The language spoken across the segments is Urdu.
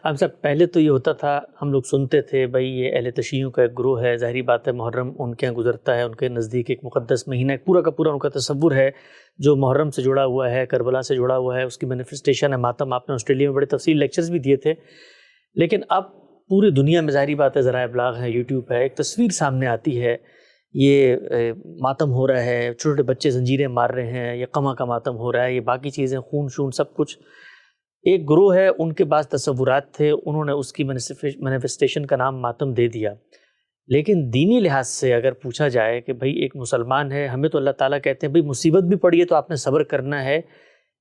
ہم سب پہلے تو یہ ہوتا تھا، ہم لوگ سنتے تھے بھائی یہ اہل تشیعوں کا ایک گروہ ہے، ظاہری بات ہے محرم ان کے یہاں گزرتا ہے، ان کے نزدیک ایک مقدس مہینہ، ایک پورا کا پورا ان کا تصور ہے جو محرم سے جڑا ہوا ہے، کربلا سے جڑا ہوا ہے، اس کی مینیفسٹیشن ہے ماتم۔ آپ نے آسٹریلیا میں بڑے تفصیل لیکچرز بھی دیے تھے، لیکن اب پوری دنیا میں ظاہری بات ہے ذرائع ابلاغ ہے، یوٹیوب ہے، ایک تصویر سامنے آتی ہے، یہ ماتم ہو رہا ہے، چھوٹے چھوٹے بچے زنجیریں مار رہے ہیں، یہ قمع کا ماتم ہو رہا ہے، یہ باقی چیزیں خون شون سب کچھ۔ ایک گروہ ہے، ان کے بعض تصورات تھے، انہوں نے اس کی مینیفسٹیشن کا نام ماتم دے دیا۔ لیکن دینی لحاظ سے اگر پوچھا جائے کہ بھئی ایک مسلمان ہے، ہمیں تو اللہ تعالیٰ کہتے ہیں بھئی مصیبت بھی پڑی ہے تو آپ نے صبر کرنا ہے،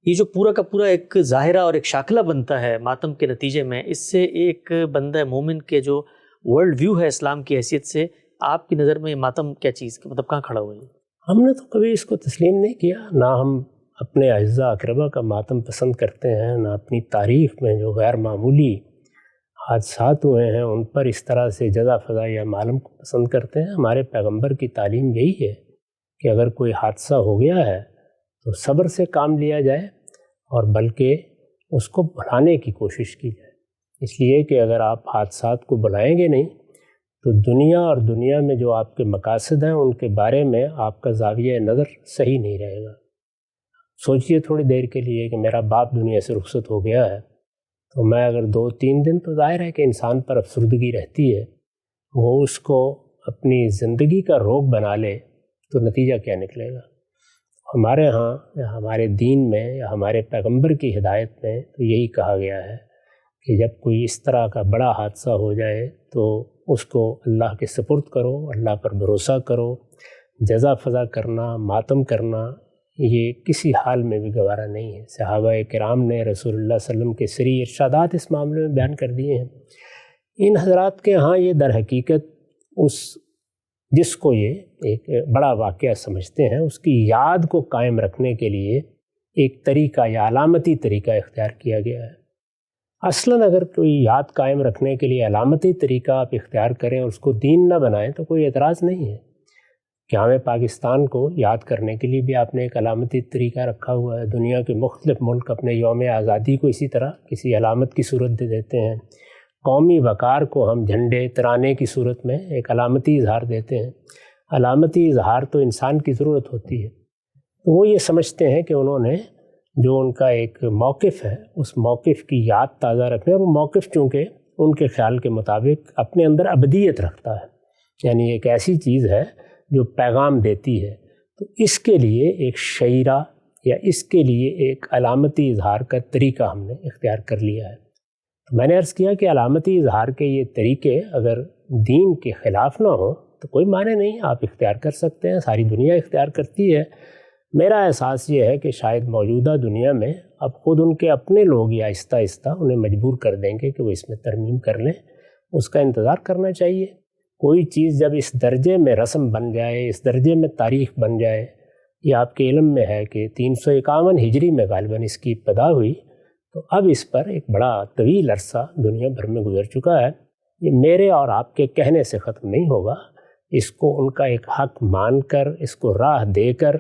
یہ جو پورا کا پورا ایک ظاہرہ اور ایک شاکلہ بنتا ہے ماتم کے نتیجے میں، اس سے ایک بندہ مومن کے جو ورلڈ ویو ہے اسلام کی حیثیت سے، آپ کی نظر میں یہ ماتم کیا چیز مطلب کہاں کھڑا ہوا ہے؟ ہم نے تو کبھی اس کو تسلیم نہیں کیا، نہ ہم اپنے اعزاء اقربا کا ماتم پسند کرتے ہیں، نہ اپنی تاریخ میں جو غیر معمولی حادثات ہوئے ہیں ان پر اس طرح سے جزا فضا یا ماتم کو پسند کرتے ہیں۔ ہمارے پیغمبر کی تعلیم یہی ہے کہ اگر کوئی حادثہ ہو گیا ہے تو صبر سے کام لیا جائے اور بلکہ اس کو بھلانے کی کوشش کی جائے، اس لیے کہ اگر آپ حادثات کو بھلائیں گے نہیں تو دنیا اور دنیا میں جو آپ کے مقاصد ہیں ان کے بارے میں آپ کا زاویہ نظر صحیح نہیں رہے گا۔ سوچئے تھوڑی دیر کے لیے کہ میرا باپ دنیا سے رخصت ہو گیا ہے تو میں اگر 2-3 دن تو ظاہر ہے کہ انسان پر افسردگی رہتی ہے، وہ اس کو اپنی زندگی کا روگ بنا لے تو نتیجہ کیا نکلے گا؟ ہمارے ہاں یا ہمارے دین میں یا ہمارے پیغمبر کی ہدایت میں تو یہی کہا گیا ہے کہ جب کوئی اس طرح کا بڑا حادثہ ہو جائے تو اس کو اللہ کے سپرد کرو، اللہ پر بھروسہ کرو۔ جزا فضا کرنا، ماتم کرنا یہ کسی حال میں بھی گوارا نہیں ہے۔ صحابہ کرام نے رسول اللہ صلی اللہ علیہ وسلم کے سری ارشادات اس معاملے میں بیان کر دیے ہیں۔ ان حضرات کے ہاں یہ در حقیقت جس کو یہ ایک بڑا واقعہ سمجھتے ہیں اس کی یاد کو قائم رکھنے کے لیے ایک طریقہ یا علامتی طریقہ اختیار کیا گیا ہے۔ اصلاً اگر کوئی یاد قائم رکھنے کے لیے علامتی طریقہ آپ اختیار کریں اور اس کو دین نہ بنائیں تو کوئی اعتراض نہیں ہے۔ قیام پاکستان کو یاد کرنے کے لیے بھی آپ نے ایک علامتی طریقہ رکھا ہوا ہے۔ دنیا کے مختلف ملک اپنے یوم آزادی کو اسی طرح کسی علامت کی صورت دے دیتے ہیں۔ قومی وقار کو ہم جھنڈے ترانے کی صورت میں ایک علامتی اظہار دیتے ہیں۔ علامتی اظہار تو انسان کی ضرورت ہوتی ہے، تو وہ یہ سمجھتے ہیں کہ انہوں نے جو ان کا ایک موقف ہے اس موقف کی یاد تازہ رکھنے، اور وہ موقف چونکہ ان کے خیال کے مطابق اپنے اندر ابدیت رکھتا ہے، یعنی ایک ایسی چیز ہے جو پیغام دیتی ہے، تو اس کے لیے ایک شعیرہ یا اس کے لیے ایک علامتی اظہار کا طریقہ ہم نے اختیار کر لیا ہے۔ تو میں نے عرض کیا کہ علامتی اظہار کے یہ طریقے اگر دین کے خلاف نہ ہوں تو کوئی معنی نہیں، آپ اختیار کر سکتے ہیں، ساری دنیا اختیار کرتی ہے۔ میرا احساس یہ ہے کہ شاید موجودہ دنیا میں اب خود ان کے اپنے لوگ یا آہستہ آہستہ انہیں مجبور کر دیں گے کہ وہ اس میں ترمیم کر لیں، اس کا انتظار کرنا چاہیے۔ کوئی چیز جب اس درجے میں رسم بن جائے، اس درجے میں تاریخ بن جائے، یہ آپ کے علم میں ہے کہ 351 ہجری میں غالباً اس کی ابتدا ہوئی، تو اب اس پر ایک بڑا طویل عرصہ دنیا بھر میں گزر چکا ہے۔ یہ میرے اور آپ کے کہنے سے ختم نہیں ہوگا، اس کو ان کا ایک حق مان کر، اس کو راہ دے کر،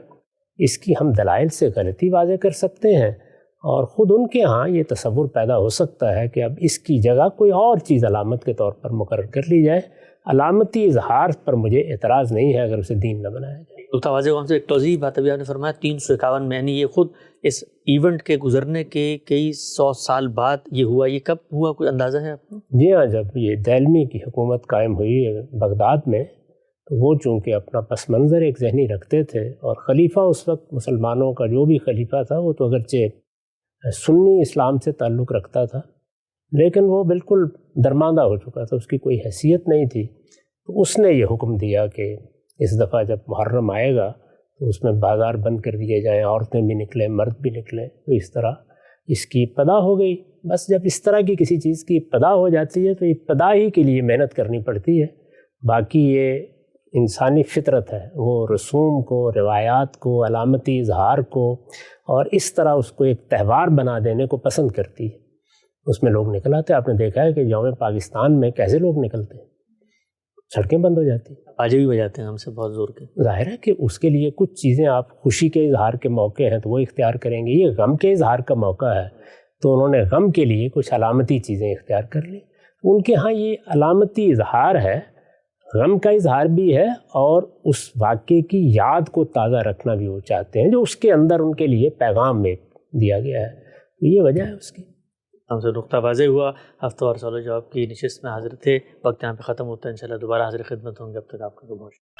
اس کی ہم دلائل سے غلطی واضح کر سکتے ہیں، اور خود ان کے ہاں یہ تصور پیدا ہو سکتا ہے کہ اب اس کی جگہ کوئی اور چیز علامت کے طور پر مقرر کر لی جائے۔ علامتی اظہار پر مجھے اعتراض نہیں ہے اگر اسے دین نہ بنایا جائے۔ توازے وہاں سے ایک توضیح بات ابھی آپ نے فرمایا 351 میں، یعنی یہ خود اس ایونٹ کے گزرنے کے کئی 100 سال بعد یہ ہوا، یہ کب ہوا کوئی اندازہ ہے آپ کو؟ جی ہاں، جب یہ دہلمی کی حکومت قائم ہوئی بغداد میں تو وہ چونکہ اپنا پس منظر ایک ذہنی رکھتے تھے، اور خلیفہ اس وقت مسلمانوں کا جو بھی خلیفہ تھا وہ تو اگرچہ سنی اسلام سے تعلق رکھتا تھا لیکن وہ بالکل درماندہ ہو چکا تھا، اس کی کوئی حیثیت نہیں تھی، تو اس نے یہ حکم دیا کہ اس دفعہ جب محرم آئے گا تو اس میں بازار بند کر دیے جائیں، عورتیں بھی نکلیں، مرد بھی نکلیں۔ تو اس طرح اس کی ابتدا ہو گئی۔ بس جب اس طرح کی کسی چیز کی ابتدا ہو جاتی ہے تو ابتدا ہی کے لیے محنت کرنی پڑتی ہے، باقی یہ انسانی فطرت ہے، وہ رسوم کو، روایات کو، علامتی اظہار کو اور اس طرح اس کو ایک تہوار بنا دینے کو پسند کرتی ہے۔ اس میں لوگ نکل آتے ہیں۔ آپ نے دیکھا ہے کہ یوم پاکستان میں کیسے لوگ نکلتے ہیں، سڑکیں بند ہو جاتی ہیں، باجے بھی بجاتے ہیں ہم سے بہت زور کے۔ ظاہر ہے کہ اس کے لیے کچھ چیزیں، آپ خوشی کے اظہار کے موقع ہیں تو وہ اختیار کریں گے، یہ غم کے اظہار کا موقع ہے، تو انہوں نے غم کے لیے کچھ علامتی چیزیں اختیار کر لیں. ان کے ہاں یہ علامتی اظہار ہے، غم کا اظہار بھی ہے، اور اس واقعے کی یاد کو تازہ رکھنا بھی وہ چاہتے ہیں جو اس کے اندر ان کے لیے پیغام میں دیا گیا ہے. یہ وجہ ہے اس کی. ہم سے نقطہ واضح ہوا. ہفتہ وار سوال و جواب کی نشست میں حاضر تھے. وقت یہاں پہ ختم ہوتا ہے. انشاءاللہ دوبارہ حاضر خدمت ہوں گے. اب تک آپ کا بہت شکریہ.